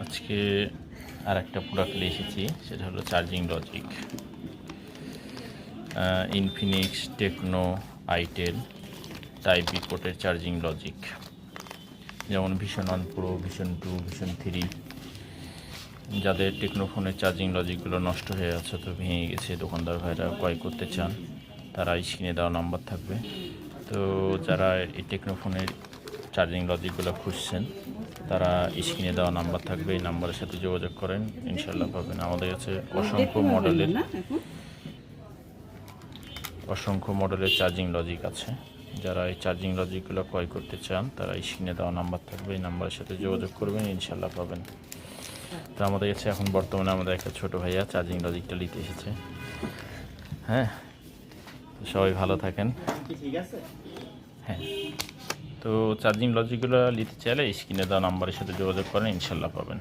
আজকে আর একটা প্রোডাক্ট নিয়ে এসেছি, সেটা হলো charging logic. Infinix, Tecno, Itel type B পোর্টের চার্জিং লজিক, যেমন ভিশন 1 প্রো, ভিশন 2, ভিশন 3। যাদের টেকনো ফোনের চার্জিং লজিকগুলো নষ্ট হয়ে আছে, তো ভেঙে গেছে, দোকানদার ভাইরা ক্রয় করতে চান, তারা স্ক্রিনে দেওয়া নাম্বার থাকবে। তো যারা এই টেকনো ফোনের চার্জিং লজিকগুলো খুঁজছেন, তারা স্ক্রিনে দেওয়া নাম্বার থাকবে, এই নাম্বারের সাথে যোগাযোগ করেন, ইনশাল্লাহ পাবেন। আমাদের কাছে অসংখ্য মডেলের চার্জিং লজিক আছে। যারা এই চার্জিং লজিকগুলো ক্রয় করতে চান, তারা স্ক্রিনে দেওয়া নাম্বার থাকবে, এই নাম্বারের সাথে যোগাযোগ করবেন, ইনশাল্লাহ পাবেন। তো আমাদের কাছে এখন বর্তমানে আমাদের একটা ছোটো ভাইয়া চার্জিং লজিকটা নিতে এসেছে। হ্যাঁ, সবাই ভালো থাকেন। হ্যাঁ, তো চার্জিং লজিকগুলো নিতে চাইলে স্ক্রিনে দেওয়া নাম্বারের সাথে যোগাযোগ করেন, ইনশাল্লাহ পাবেন।